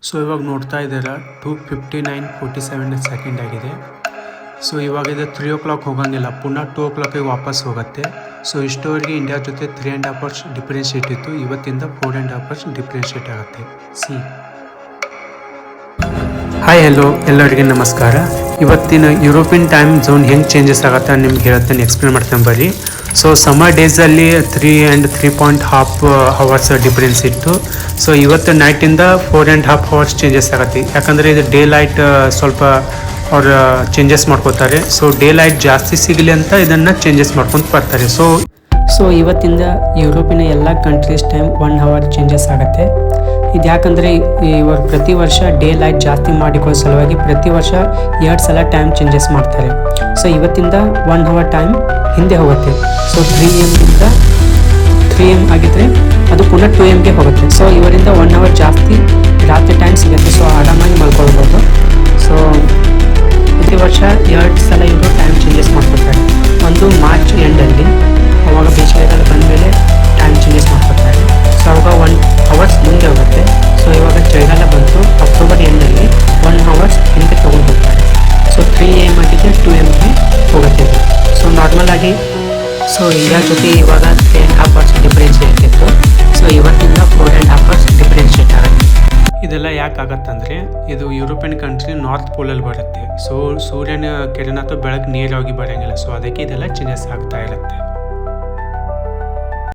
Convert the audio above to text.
So ಇವಾಗ ನೋಡ್ತಾ ಇದ್ದೀರಾ 2:59:47 ಸೆಕೆಂಡ್ ಆಗಿದೆ. ಸೊ ಇವಾಗ ಇದು 3 o'clock ಹೋಗಂಗಿಲ್ಲ, ಪುನಃ 2 o'clock ವಾಪಸ್ ಹೋಗುತ್ತೆ. ಸೊ ಇಷ್ಟವರೆಗೆ ಇಂಡಿಯಾ ಜೊತೆ 3.5 hours ಡಿಫ್ರೆನ್ಷಿಯೇಟ್ ಇತ್ತು, ಇವತ್ತಿಂದ 4.5 hours ಡಿಫ್ರೆನ್ಷಿಯೇಟ್ ಆಗುತ್ತೆ. ಹಾಯ್ ಹಲೋ ಎಲ್ಲರಿಗೆ ನಮಸ್ಕಾರ. ಇವತ್ತಿನ ಯುರೋಪಿಯನ್ ಟೈಮ್ ಝೋನ್ ಹೆಂಗೆ ಚೇಂಜಸ್ ಆಗುತ್ತೆ ನಿಮ್ಗೆ ಹೇಳ್ತೇನೆ, ಎಕ್ಸ್ಪ್ಲೇನ್ ಮಾಡ್ತೇನೆ ಬರ್ರಿ. ಸೊ ಸಮ್ಮರ್ ಡೇಸಲ್ಲಿ 3.5 hours ಡಿಫ್ರೆನ್ಸ್ ಇತ್ತು. ಸೊ ಇವತ್ತು ನೈಟಿಂದ 4.5 hours ಚೇಂಜಸ್ ಆಗುತ್ತೆ. ಯಾಕಂದರೆ ಇದು ಡೇ ಲೈಟ್ ಸ್ವಲ್ಪ ಅವ್ರು ಚೇಂಜಸ್ ಮಾಡ್ಕೋತಾರೆ. ಸೊ ಡೇ ಲೈಟ್ ಜಾಸ್ತಿ ಸಿಗಲಿ ಅಂತ ಇದನ್ನು ಚೇಂಜಸ್ ಮಾಡ್ಕೊಂಡು ಬರ್ತಾರೆ. ಸೊ ಇವತ್ತಿಂದ ಯುರೋಪಿನ ಎಲ್ಲ ಕಂಟ್ರೀಸ್ ಟೈಮ್ 1 hour ಚೇಂಜಸ್ ಆಗುತ್ತೆ. ಇದು ಯಾಕಂದರೆ ಇವರು ಪ್ರತಿ ವರ್ಷ ಡೇ ಲೈಟ್ ಜಾಸ್ತಿ ಮಾಡಿಕೊಳ್ಳೋ ಸಲುವಾಗಿ ಪ್ರತಿ ವರ್ಷ 2 ಸಲ ಟೈಮ್ ಚೇಂಜಸ್ ಮಾಡ್ತಾರೆ. ಸೊ ಇವತ್ತಿಂದ 1 hour ಟೈಮ್ ಹಿಂದೆ ಹೋಗುತ್ತೆ. ಸೊ 3 AM ಆಗಿದ್ದರೆ ಅದು ಪುನಃ 2 AM ಹೋಗುತ್ತೆ. ಸೊ ಇವರಿಂದ 1 hour ಜಾಸ್ತಿ ರಾತ್ರಿ ಟೈಮ್ ಸಿಗುತ್ತೆ. ಸೊ ಆರಾಮಾಗಿ ಮಲ್ಕೊಳ್ಬೋದು. ಸೊ ಪ್ರತಿ ವರ್ಷ 2 ಸಲ ಇವರು ಟೈಮ್ ಚೇಂಜಸ್ ಮಾಡ್ಕೊತಾರೆ. ಒಂದು ಮಾರ್ಚ್ ಎಂಡಲ್ಲಿ, ಅವಾಗ ಬೇಸಿಗೆಗಾಲ ಬಂದಮೇಲೆ ಟೈಮ್ ಚೇಂಜಸ್ ಮಾಡ್ಕೊತಾರೆ. ಸೊ ಅವಾಗ 1 hour ಮುಂದೆ ಹೋಗುತ್ತೆ. ಸೊ ಇವಾಗ ಚಳಿಗಾಲ ಬಂತು, ಅಕ್ಟೋಬರ್ ಎಂಡಲ್ಲಿ 1 hour ಹಿಂದೆ ತೊಗೊಂಡು ಹೋಗ್ತಾರೆ. ಸೊ 3 AM ಆಗಿದ್ದರೆ 2 AM ಹೋಗುತ್ತೆ. ಸೊ ನಾರ್ಮಲ್ ಆಗಿ ಇಂಡಿಯಾ ಜೊತೆ ಇವಾಗ 3.5 hours ಡಿಫ್ರೆನ್ಷಿಯೇಟ್ ಇತ್ತು. ಸೊ ಇವತ್ತಿಂದ 4.5 hours ಡಿಫ್ರೆನ್ಷಿಯೇಟ್ ಆಗುತ್ತೆ. ಇದೆಲ್ಲ ಯಾಕೆ ಆಗುತ್ತಂದರೆ ಇದು ಯುರೋಪಿಯನ್ ಕಂಟ್ರಿ ನಾರ್ತ್ ಪೋಲಲ್ಲಿ ಬರುತ್ತೆ. ಸೊ ಸೂರ್ಯನ ಕಿರಣ ಅಥವಾ ಬೆಳಕು ನೇರವಾಗಿ ಬರೋಂಗಿಲ್ಲ. ಸೊ ಅದಕ್ಕೆ ಇದೆಲ್ಲ ಚೇಂಜಸ್ ಆಗ್ತಾ ಇರುತ್ತೆ.